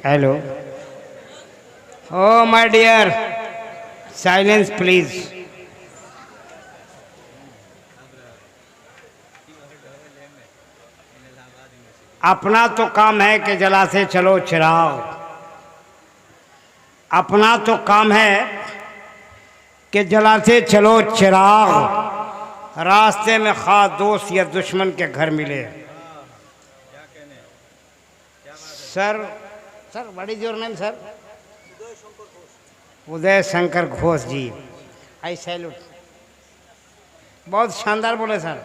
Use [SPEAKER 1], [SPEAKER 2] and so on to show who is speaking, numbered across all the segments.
[SPEAKER 1] Hello. Oh my dear, silence please. अपना तो काम है कि जला से चलो चिराग, अपना तो काम है कि जला से चलो चिराग, रास्ते में खास दोस्त या दुश्मन के घर मिले। Sir sir what is your name sir? Uday Shankar Ghosh ji. I salute. बहुत शानदार बोले सर,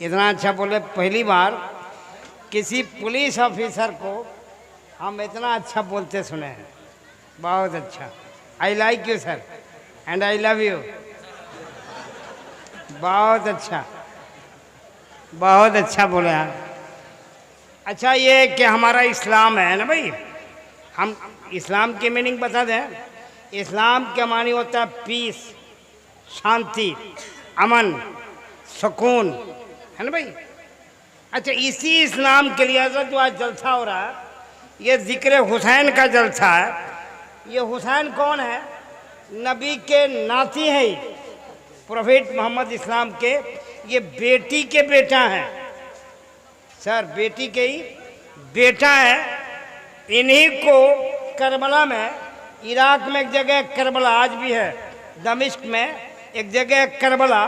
[SPEAKER 1] इतना अच्छा बोले। पहली बार किसी पुलिस ऑफिसर को हम इतना अच्छा बोलते सुने हैं। बहुत अच्छा। I like you sir and I love you. बहुत अच्छा, बहुत अच्छा बोले आप। अच्छा, ये कि हमारा इस्लाम है ना भाई, हम इस्लाम की मीनिंग बता दें। इस्लाम के मानी होता है पीस, शांति, अमन, सुकून, है ना भाई। अच्छा, इसी इस्लाम के लिए जो आज जलसा हो रहा है, ये जिक्र हुसैन का जलसा है। ये हुसैन कौन है? नबी के नाती हैं, प्रोफेट मोहम्मद इस्लाम के ये बेटी के बेटा हैं सर, बेटी के ही बेटा है। इन्हीं को करबला में, इराक में एक जगह करबला आज भी है, दमिश्क में एक जगह करबला,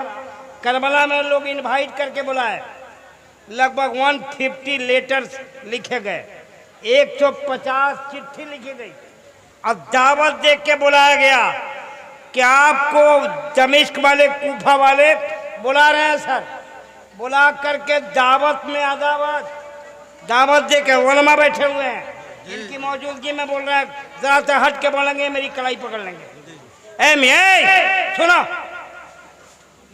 [SPEAKER 1] करबला में लोग इनवाइट करके बुलाए। लगभग 150 लेटर्स लिखे गए, 150 चिट्ठी लिखी गई और दावत दे के बुलाया गया कि आपको दमिश्क वाले, कूफा वाले बुला रहे हैं सर। बुला करके दावत में दावत दे के उलमा बैठे हुए हैं, इनकी मौजूदगी में बोल रहा है। जरा से हट के बोलेंगे मेरी कलाई पकड़ लेंगे। सुनो,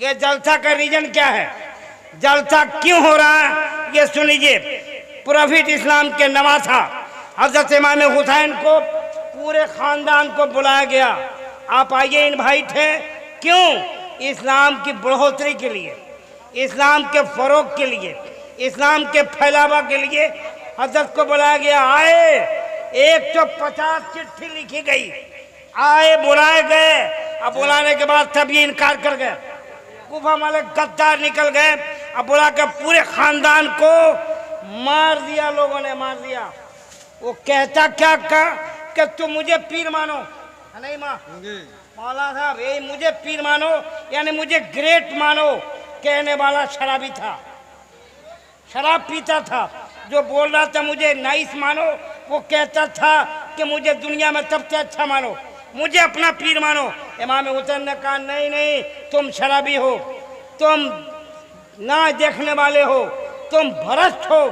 [SPEAKER 1] ये जलसा का रीजन क्या है, जलसा क्यों हो रहा है, ये सुन लीजिए। प्रोफेट इस्लाम के नवासा हजरत इमाम हुसैन को पूरे खानदान को बुलाया गया। आप आइए, इनवाइट है। क्यों? इस्लाम की बढ़ोतरी के लिए, इस्लाम के फरोग के लिए, इस्लाम के फैलावा के लिए हजरत को बुलाया गया। आए, 150 चिट्ठी लिखी गई, आए, बुलाए गए। अब बुलाने के बाद तब ये इनकार कर गए। कूफा वाले गद्दार निकल गए। अब बुला कर पूरे खानदान को मार दिया, लोगों ने मार दिया। वो कहता क्या कि तुम मुझे पीर मानो, नहीं माँ मौला साहब, ये मुझे पीर मानो यानी मुझे ग्रेट मानो। कहने वाला शराबी था, शराब पीता था। जो बोल रहा था मुझे नाइस मानो, वो कहता था कि मुझे दुनिया में सबसे अच्छा मानो, मुझे अपना पीर मानो। इमाम हुसैन ने कहा नहीं नहीं, तुम शराबी हो, तुम ना देखने वाले हो, तुम भ्रष्ट हो,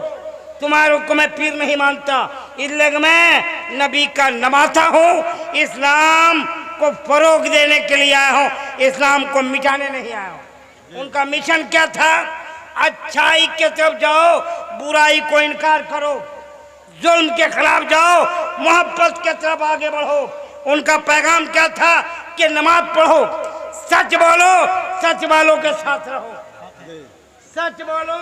[SPEAKER 1] तुम्हारे को मैं पीर नहीं मानता। इसलिए मैं नबी का नवासा हूँ, इस्लाम को फरोग देने के लिए आया हूँ, इस्लाम को मिटाने नहीं आया हूँ। उनका मिशन क्या था? अच्छाई के तरफ जाओ, बुराई को इनकार करो, जुल्म के खिलाफ जाओ, मोहब्बत के तरफ आगे बढ़ो। उनका पैगाम क्या था कि नमाज पढ़ो, सच बोलो, सच वालों के साथ रहो, सच बोलो,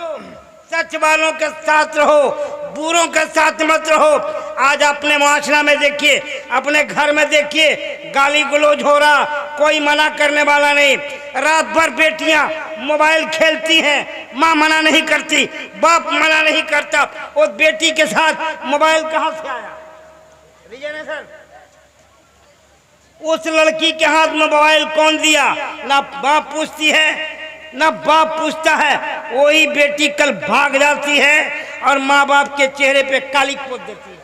[SPEAKER 1] सच वालों के साथ रहो, बुरों के साथ मत रहो। आज अपने मुआशरा में देखिए, अपने घर में देखिए, गाली गलौज हो रहा, कोई मना करने वाला नहीं। रात भर बेटियां मोबाइल खेलती हैं, माँ मना नहीं करती, बाप मना नहीं करता। और बेटी के साथ मोबाइल कहाँ से आया? रीजन है सर, उस लड़की के हाथ में मोबाइल कौन दिया? ना बाप पूछती है, ना बाप पूछता है। वही बेटी कल भाग जाती है और माँ बाप के चेहरे पे काली पोत देती है।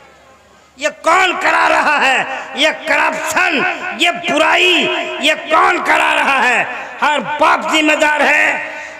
[SPEAKER 1] ये कौन करा रहा है? ये करप्शन, ये बुराई, ये कौन करा रहा है? हर बाप जिम्मेदार है,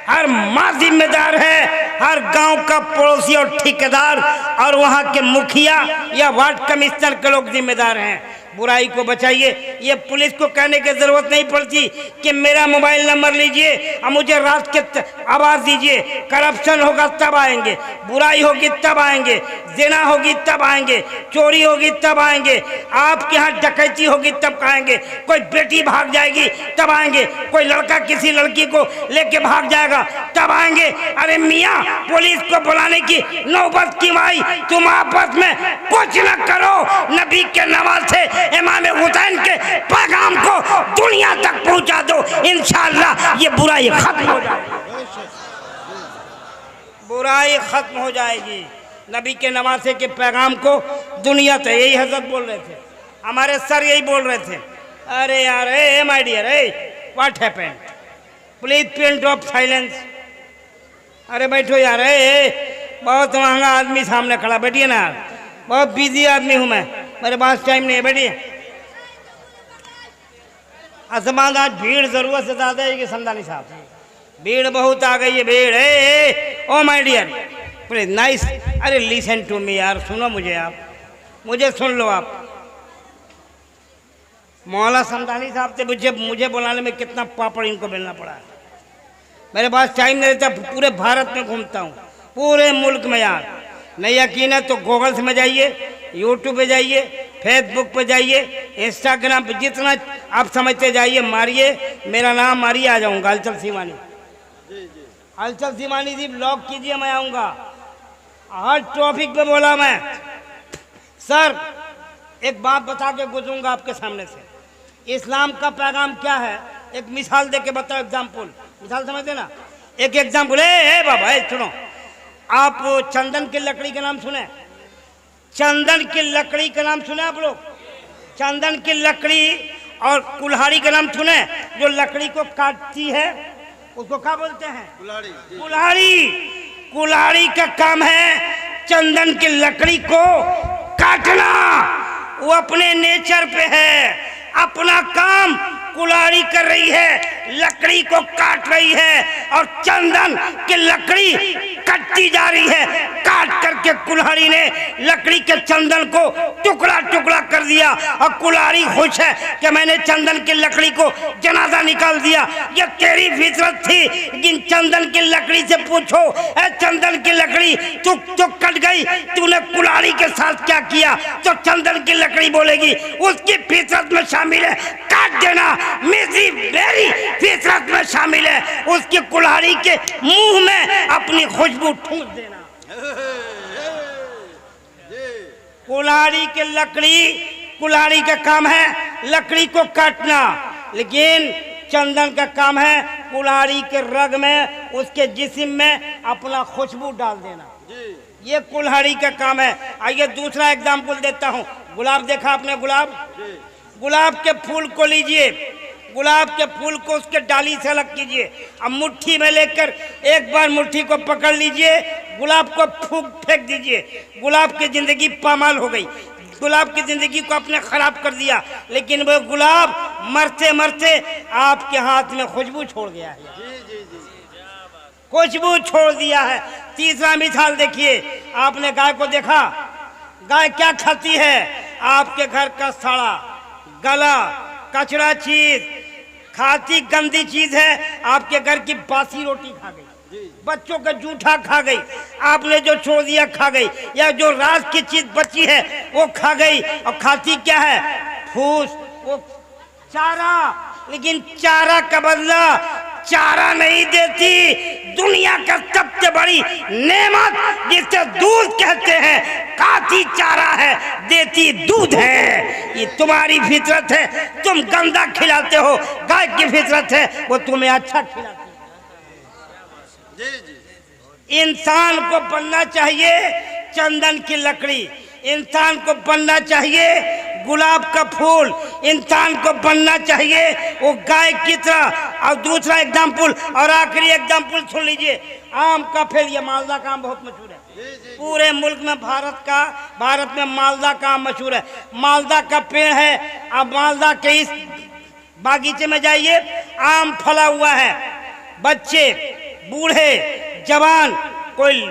[SPEAKER 1] हर माँ जिम्मेदार है, हर गांव का पड़ोसी और ठेकेदार और वहाँ के मुखिया या वार्ड कमिश्नर के लोग जिम्मेदार हैं। बुराई को बचाइए। ये पुलिस को कहने की जरूरत नहीं पड़ती कि मेरा मोबाइल नंबर लीजिए और मुझे रात के आवाज दीजिए। करप्शन होगा तब आएंगे, बुराई होगी तब आएंगे, जिना होगी तब आएंगे, चोरी होगी तब आएंगे, आपके यहाँ डकैती होगी तब आएंगे, कोई बेटी भाग जाएगी तब आएंगे, कोई लड़का किसी लड़की को लेके भाग जाएगा तब आएंगे। अरे मियाँ, पुलिस को बुलाने की नौबत क्यों आई? तुम आपस में कुछ न करो, नबी के नवासे इमाम हुसैन के पैगाम को दुनिया तक पहुंचा दो, इंशाअल्लाह ये बुराई खत्म हो जाएगी, बुराई खत्म हो जाएगी। नबी के नवासे के पैगाम को दुनिया तक, यही हजरत बोल रहे थे, हमारे सर यही बोल रहे थे। अरे यार, ए माय डियर, ए what happened, please pin drop silence. अरे बैठो यार, ए बहुत महंगा आदमी सामने खड़ा, बैठिए ना, बहुत बिजी आदमी हूँ मैं, मेरे पास टाइम नहीं है, बैठिए। असमान आज भीड़ जरूरत से ज्यादा है कि समझानी साहब, भीड़ बहुत आ गई है, भीड़। ए oh my dear, please nice, अरे लिसन टू मी यार, सुनो मुझे, आप मुझे सुन लो। आप मौला समदानी साहब से मुझे बुलाने में कितना पापड़ इनको बेलना पड़ा है। मेरे पास टाइम नहीं रहता, पूरे भारत में घूमता हूँ, पूरे मुल्क में यार। नहीं यकीन है तो गूगल्स में जाइए, यूट्यूब पे जाइए, फेसबुक पे जाइए, इंस्टाग्राम पे, जितना आप समझते जाइए, मारिए, मेरा नाम मारिए, आ जाऊँगा, हलचल सीमानी। हलचल सीमानी जी ब्लॉग कीजिए, मैं आऊँगा। हर टॉपिक पे बोला मैं। सर एक बात बता के गुजरूंगा आपके सामने से, इस्लाम का पैगाम क्या है, एक मिसाल दे के बताओ, एग्जाम्पल, मिसाल समझते ना, एक एग्जाम्पल। ए बाबा, सुनो, आप चंदन की लकड़ी का नाम सुने? चंदन की लकड़ी का नाम सुने आप लोग? चंदन की लकड़ी और कुल्हाड़ी का नाम सुने? जो लकड़ी को काटती है उसको क्या बोलते हैं? कुल्हाड़ी। कुल्हाड़ी, कुल्हाड़ी का काम है चंदन की लकड़ी को काटना, वो अपने नेचर पे है, अपना काम कुल्हाड़ी कर रही है, लकड़ी को काट रही है, और चंदन की लकड़ी कटती जा रही है। काट करके कुल्हाड़ी ने लकड़ी के चंदन को टुकड़ा टुकड़ा कर दिया, और कुल्हाड़ी खुश है कि मैंने चंदन की लकड़ी को जनाजा निकाल दिया। ये तेरी फितरत थी, लेकिन चंदन की लकड़ी से पूछो, ए चंदन की लकड़ी तू कट गई, तूने कुल्हाड़ी के साथ क्या किया? तो चंदन की लकड़ी बोलेगी उसकी फितरत में शामिल है काट देना, मेरी मेरी फितरत में शामिल है उसकी कुल्हाड़ी के मुंह में अपनी खुशबू ठूंस देना। कुल्हाड़ी की लकड़ी, कुल्हाड़ी का काम है लकड़ी को काटना, लेकिन चंदन का काम है कुल्हाड़ी के रग में, उसके जिस्म में अपना खुशबू डाल देना। ये कुल्हाड़ी का काम है। आइए दूसरा एग्जाम्पल देता हूँ। गुलाब देखा आपने? गुलाब, गुलाब के फूल को लीजिए, गुलाब के फूल को उसके डाली से अलग कीजिए, अब मुट्ठी में लेकर एक बार मुट्ठी को पकड़ लीजिए, गुलाब को फेंक दीजिए। गुलाब की जिंदगी पामाल हो गई, गुलाब की जिंदगी को आपने खराब कर दिया, लेकिन वो गुलाब मरते मरते आपके हाथ में खुशबू छोड़ गया है, खुशबू छोड़ दिया है। तीसरा मिसाल देखिए, आपने गाय को देखा? गाय क्या खाती है? आपके घर का सड़ा गला कचरा चीज खाती, गंदी चीज है। आपके घर की बासी रोटी खा गई, बच्चों का जूठा खा गई, आपने जो छोड़ दिया खा गई, या जो रात की चीज बची है वो खा गई। और खाती क्या है? फूस, वो चारा, लेकिन चारा का बदला चारा नहीं देती। दुनिया का सबसे बड़ी नेमत जिसे दूध कहते हैं, खाती चारा है, देती दूध है। ये तुम्हारी फितरत है, तुम गंदा खिलाते हो। गाय की फितरत है वो तुम्हें अच्छा खिलाती है। इंसान को बनना चाहिए चंदन की लकड़ी, इंसान को बनना चाहिए गुलाब का फूल, इंसान को बनना चाहिए वो गाय की तरह। और दूसरा एग्जाम्पल और आखिरी एग्जाम्पल सुन लीजिए, आम का पेड़। ये मालदा का आम बहुत मशहूर है पूरे मुल्क में, भारत में मालदा का आम मशहूर है। मालदा का पेड़ है, अब मालदा के इस बागीचे में जाइए, आम फला हुआ है, बच्चे बूढ़े जवान, कोई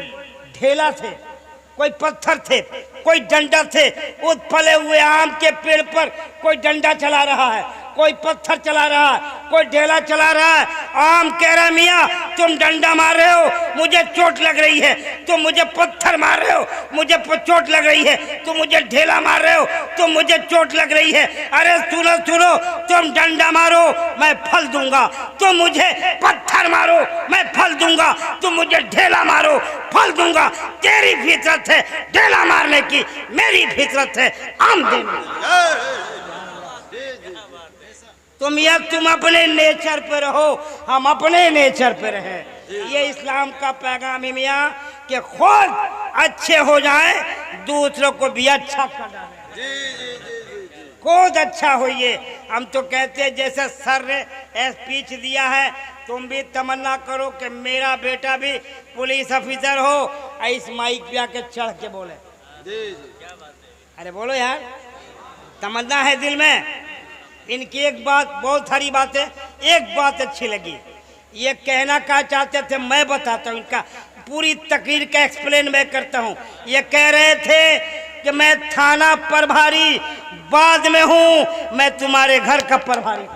[SPEAKER 1] ढेला थे, कोई पत्थर थे, कोई डंडा थे, उस फले हुए आम के पेड़ पर कोई डंडा चला रहा है, कोई पत्थर चला रहा है, कोई ढेला चला रहा है। आम कह रहा मियाँ तुम डंडा मार रहे हो, मुझे चोट लग रही है। तुम मुझे पत्थर मार रहे हो, मुझे चोट लग रही है। तुम मुझे ढेला मार रहे हो, तुम मुझे चोट लग रही है। अरे सुनो सुनो, तुम डंडा मारो मैं फल दूंगा, तुम मुझे पत्थर मारो मैं फल दूंगा, तुम मुझे ढेला मारो फल दूंगा। तेरी फितरत है ढेला मारने की, मेरी फितरत है आम देने की। तुम अपने नेचर पे रहो, हम अपने नेचर पे रहे। ये इस्लाम का पैगाम है मियाँ कि खुद अच्छे हो जाए, दूसरों को भी अच्छा कर डालें। खुद अच्छा होइए। हम तो कहते हैं जैसे सर ने स्पीच दिया है, तुम भी तमन्ना करो कि मेरा बेटा भी पुलिस ऑफिसर हो। इस माइक पे आके चढ़ के बोले, अरे बोलो यार, तमन्ना है दिल में। इनकी एक बात, बहुत सारी बातें, एक बात अच्छी लगी। ये कहना क्या चाहते थे मैं बताता हूँ, इनका पूरी तकरीर का एक्सप्लेन मैं करता हूँ। ये कह रहे थे कि मैं थाना प्रभारी बाद में हूँ, मैं तुम्हारे घर का प्रभारी,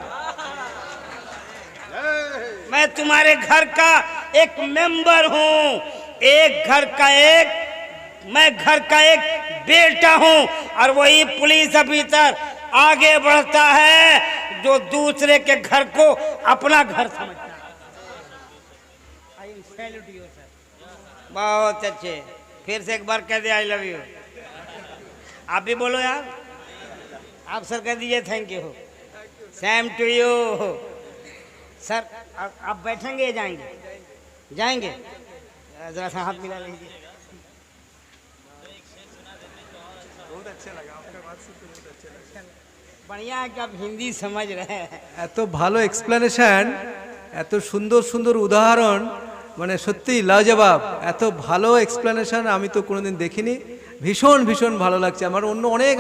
[SPEAKER 1] मैं तुम्हारे घर का एक मेंबर हूँ, एक घर का एक, मैं घर का एक बेटा हूँ। और वही पुलिस ऑफिसर आगे बढ़ता है जो दूसरे के घर को अपना घर समझता है। बहुत अच्छे, फिर से एक बार कह दे आई लव यू। आप भी बोलो यार, आप सर कह दीजिए thank you, same to you. Sir आप बैठेंगे या जाएंगे? जाएंगे, जरा सा हाथ मिला लीजिए। बहुत अच्छा लगा आपका बात सुन के, बहुत अच्छा लगा। बढ़िया है कि आप हिंदी समझ रहे हैं।
[SPEAKER 2] এত ভালো এক্সপ্লেনেশন, এত সুন্দর সুন্দর উদাহরণ, মানে সত্যি লাজবাব। এত ভালো এক্সপ্লেনেশন আমি তো কোনোদিন দেখিনি। ভীষণ ভীষণ ভালো লাগছে আমার।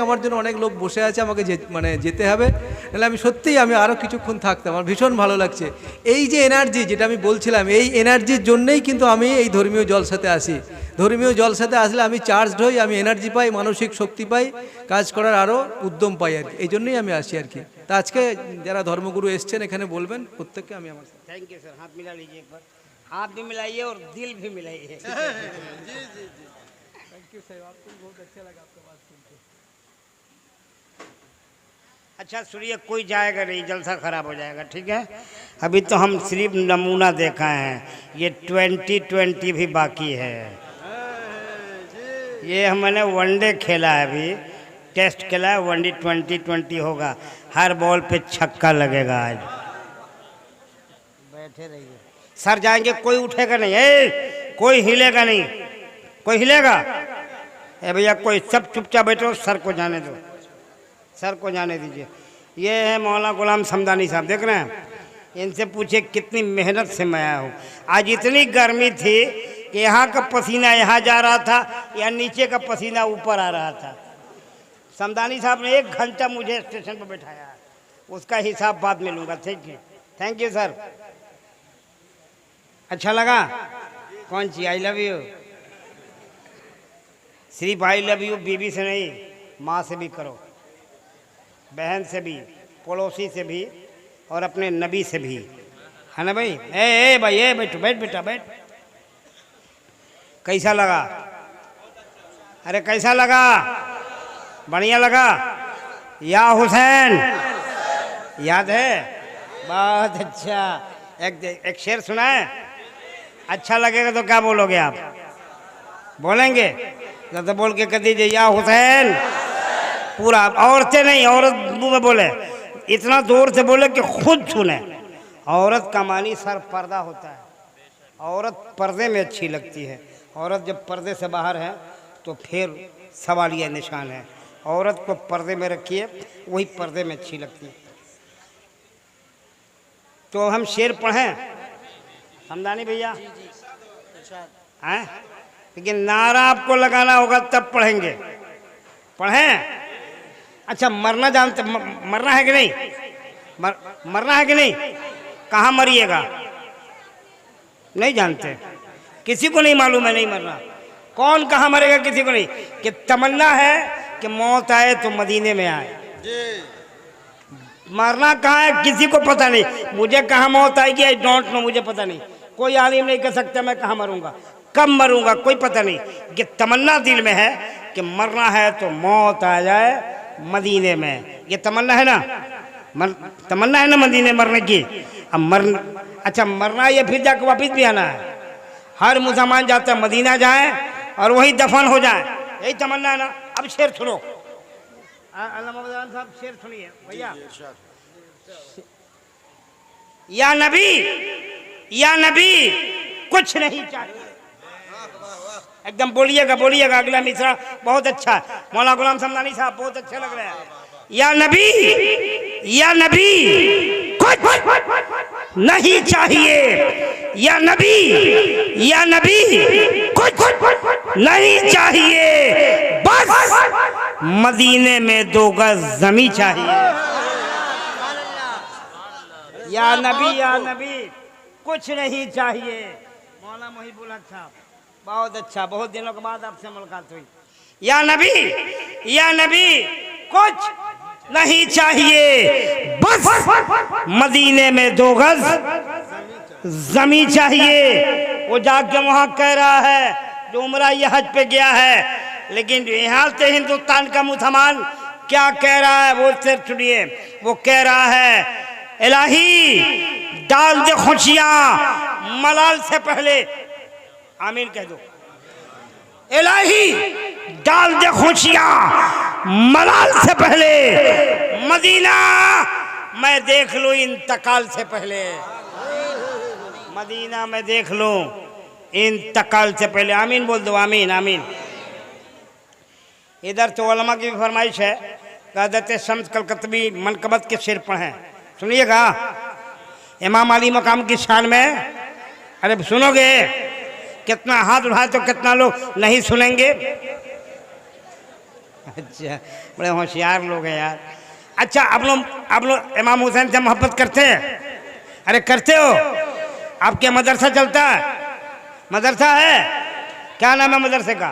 [SPEAKER 2] আমার জন্য অনেক লোক বসে আছে, আমাকে মানে যেতে হবে, নাহলে আমি সত্যিই আমি আরও কিছুক্ষণ থাকতাম। আমার ভীষণ ভালো লাগছে এই যে এনার্জি, যেটা আমি বলছিলাম, এই এনার্জির জন্যই কিন্তু আমি এই ধর্মীয় জলসাতে আসি। ধর্মীয় জলসাতে আসলে আমি চার্জড হই, আমি এনার্জি পাই, মানসিক শক্তি পাই, কাজ করার আরও উদ্যম পাই আর কি। এই জন্যই আমি আসি আর কি। তা আজকে যারা ধর্মগুরু এসছেন এখানে বলবেন, প্রত্যেককে আমি আমার
[SPEAKER 1] थैंक यू सर। हाथ मिला लीजिए एक बार, हाथ भी मिलाइए और दिल भी मिलाइए। जी जी जी,
[SPEAKER 2] थैंक यू सर, आपको बहुत अच्छा लगा आपका बात सुन के।
[SPEAKER 1] अच्छा सुनिए, कोई जाएगा नहीं, जलसा खराब हो जाएगा, ठीक है। अभी तो हम सिर्फ नमूना देखा है, ये 2020 भी बाकी है। ये हमने वनडे खेला है, अभी टेस्ट खेला है, वनडे 2020 होगा। हर बॉल पे छक्का लगेगा आज। बैठे रहिए, सर जाएंगे, कोई उठेगा नहीं, कोई हिलेगा नहीं, कोई हिलेगा? भैया कोई सब चुपचाप बैठो, सर को जाने दो, सर को जाने दीजिए। ये है मौलाना गुलाम समदानी साहब, देख रहे हैं, इनसे पूछे कितनी मेहनत से मैं आया हूँ। आज इतनी गर्मी थी कि यहाँ का पसीना यहाँ जा रहा था या नीचे का पसीना ऊपर आ रहा था। समदानी साहब ने 1 घंटा मुझे स्टेशन पर बैठाया है, उसका हिसाब बाद में लूँगा। Thank you sir. अच्छा लगा? कौन सी आई लव यू? सिर्फ आई लव यू बीवी से नहीं, माँ से भी करो, बहन से भी, पड़ोसी से भी, और अपने नबी से भी, है ना भाई? ए भाई, ए बैठो, बैठ बेटा बैठ। कैसा लगा? अरे कैसा लगा? बढ़िया लगा? या हुसैन याद है? बहुत अच्छा। एक शेर सुना है, अच्छा लगेगा तो क्या बोलोगे आप? बोलेंगे तो बोल के कह दीजिए या हुसैन पूरा। औरतें नहीं, औरत मुंह में बोले, इतना जोर से बोले कि खुद सुने। औरत का मानी सर पर्दा होता है, औरत पर्दे में अच्छी लगती है। औरत जब पर्दे से बाहर है तो फिर सवालिया निशान है। औरत को पर्दे में रखिए, वही पर्दे में अच्छी लगती है। तो हम शेर पढ़ें समदानी भैया? हैं? लेकिन नारा आपको लगाना होगा तब पढ़ेंगे। पढ़ें? अच्छा, मरना जानते, मरना है कि नहीं? मरना है कि नहीं? कहाँ मरिएगा? नहीं जानते, किसी को नहीं मालूम है नहीं मरना। कौन कहाँ मरेगा किसी को नहीं। कि तमन्ना है कि मौत आए तो मदीने में आए, मरना कहाँ है किसी को पता नहीं। मुझे कहाँ मौत आएगी आई डोंट नो, मुझे पता नहीं। कोई आलिम नहीं कह सकता मैं कहाँ मरूंगा, कब मरूंगा, कोई पता नहीं। ये तमन्ना दिल में है कि मरना है तो मौत आ जाए मदीने में। ये तमन्ना है ना, तमन्ना है ना मदीने मरने की। अब अच्छा मरना है या फिर जाकर वापिस भी आना है। हर मुसलमान जाता है मदीना जाए और वही दफन हो जाए, यही तमन्ना है ना। अब शेर सुनो, अल्लामा मौलाना साहब शेर सुनिए भैया। या नबी, या नबी कुछ नहीं चाहिए। एकदम बोलिएगा बोलिएगा, अगला मिसरा बहुत अच्छा है। मौलाना गुलाम समदानी साहब बहुत अच्छे लग रहे हैं। या नबी, या नबी कुछ नहीं चाहिए। या नबी, या नबी कुछ नहीं चाहिए, बस मदीने में 2 गज जमी चाहिए। या नबी, या नबी कुछ नहीं चाहिए। मौलाना मुहिबुल हक साहब बहुत अच्छा, बहुत दिनों के बाद आपसे मुलाकात हुई। या नबी, या नबी कुछ नहीं चाहिए, बस मदीने में 2 गज जमी चाहिए। वो जाके वहां कह रहा है जो उम्रा ये हज पे गया है, लेकिन यहाँ से हिंदुस्तान का मुसलमान क्या कह रहा है वो सिर्फ सुनिए। वो कह रहा है इलाही डाल दे खुशियां मलाल से पहले, आमीन कह दो। इलाही डाल दे खुशियां मलाल से पहले, मदीना मैं देख लूं इंतकाल से पहले। मदीना मैं देख लूं इंतकाल से पहले। आमीन बोल दो, आमीन आमीन। इधर तो उलमा की भी फरमाइश है, हज़रत शम्स कलकत्वी मनकबत के शेर पढ़ें, सुनिएगा। इमाम अली मकाम की शान में, अरे सुनोगे कितना हाथ उठाए तो कितना लोग नहीं सुनेंगे। अच्छा बड़े होशियार लोग हैं यार। अच्छा आप लोग इमाम हुसैन से मोहब्बत करते हैं? अरे करते हो? आपके मदरसा चलता है? मदरसा है, क्या नाम है मदरसे का?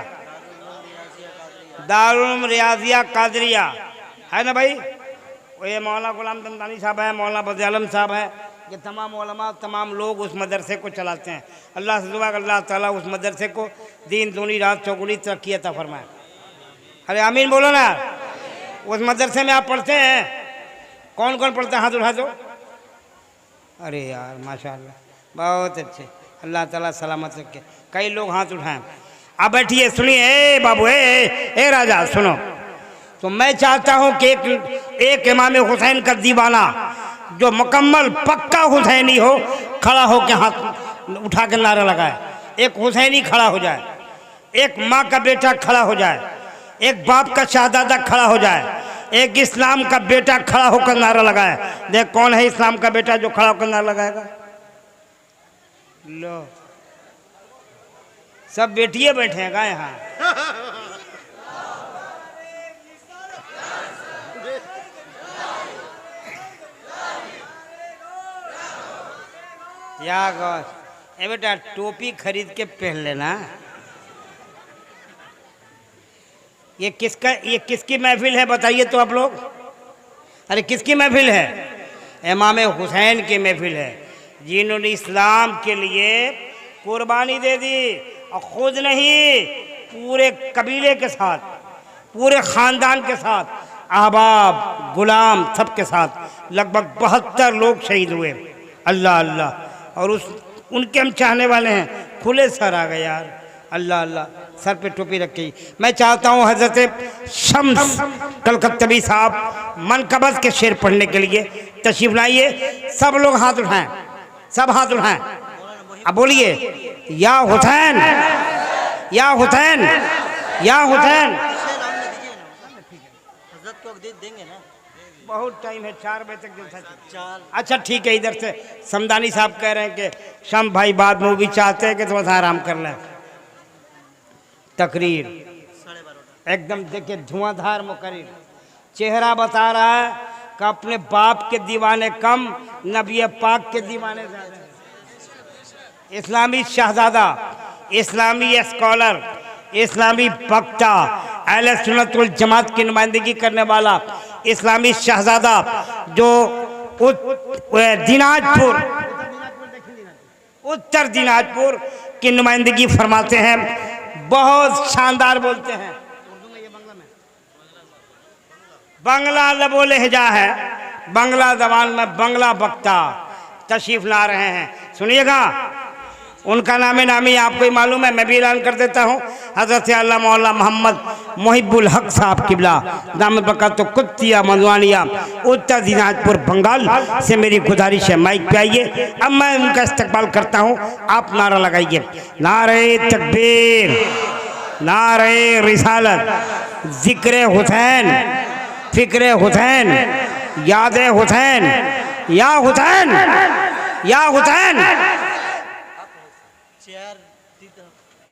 [SPEAKER 1] दारुल रियाजिया कादरिया है ना भाई। वो ये मौलाना गुलाम समदानी साहब है, मौलाना बज़ आलम साहब है, ये तमाम उलमा तमाम लोग उस मदरसे को चलाते हैं। अल्लाह से दुआ अल्लाह ताला उस मदरसे को दिन दूनी रात चौगुनी तरक्की अता फरमाए। अरे आमीन बोलो ना। उस मदरसे में आप पढ़ते हैं? कौन कौन पढ़ते हैं हाथ उठा दो। अरे यार माशाअल्लाह बहुत अच्छे, अल्लाह ताला सलामत रखे। कई लोग हाथ उठाएं। आप बैठिए सुनिए। ए बाबू ए राजा सुनो। तो मैं चाहता हूँ कि एक इमाम हुसैन का दीवाना जो मुकम्मल पक्का हुसैनी हो, खड़ा हो के हाथ उठा के नारा लगाए। एक हुसैनी खड़ा हो जाए, एक माँ का बेटा खड़ा हो जाए, एक बाप का शहजादा खड़ा हो जाए, एक इस्लाम का बेटा खड़ा होकर नारा लगाए। देख कौन है इस्लाम का बेटा जो खड़ा होकर नारा लगाएगा? लो सब बेटिए बैठेगा यहाँ। या गौस ए बेटा टोपी खरीद के पहन लेना। ये किसकी महफिल है बताइए तो आप लोग। अरे किसकी महफिल है? इमाम हुसैन की महफिल है, जिन्होंने इस्लाम के लिए कुर्बानी दे दी और खुद नहीं पूरे कबीले के साथ, पूरे ख़ानदान के साथ, अहबाब गुलाम सब के साथ लगभग 72 लोग शहीद हुए। अल्लाह अल्लाह। और उनके हम चाहने वाले हैं। खुले सर आ गए यार, अल्लाह अल्लाह, सर पे टोपी रखी। मैं चाहता हूँ हज़रत शम्स कलकत्वी साहब मनकबत के शेर पढ़ने के लिए तशरीफ लाइए। सब लोग हाथ उठाएं, सब हाथ उठाएं। अब बोलिए या हुसैन, या हुसैन, या हुसैन। देंगे ना, बहुत टाइम है, 4 बजे तक जलसा। अच्छा ठीक है। इधर से समदानी साहब कह रहे हैं कि शम भाई बाद में वो भी चाहते हैं कि थोड़ा सा आराम कर लें। तकरीर एकदम देखिए धुआंधार मुकर्रिर, चेहरा बता रहा है कि अपने बाप के दीवाने कम, नबी पाक के दीवाने ज़्यादा। इस्लामी शहजादा, इस्लामी स्कॉलर, इस्लामी वक्ता, अहले सुन्नत वल जमात की नुमाइंदगी करने वाला, इस्लामी शहजादा जो दिनाजपुर, उत्तर दिनाजपुर की नुमाइंदगी फरमाते हैं। बहुत शानदार बोलते हैं। बांग्ला लबो लहजा है, बांग्ला जबान में बांग्ला वक्ता तशरीफ ला रहे हैं। सुनिएगा, उनका नाम नामी आपको ही मालूम है, मैं भी ऐलान कर देता हूँ। हज़रत अल्लाह मौला मोहम्मद मुहिब्बुल हक साहब किबला दामद बरकत कुत्तिया मधुवानिया, उत्तर दिनाजपुर बंगाल से मेरी गुजारिश है, माइक पे आइए। अब मैं उनका इस्तकबाल करता हूँ, आप नारा लगाइए। नारे तकबीर, नारे रिसालत, जिक्र हुसैन, फिक्र हुसैन, याद हुसैन, या हुसैन, या हुसैन।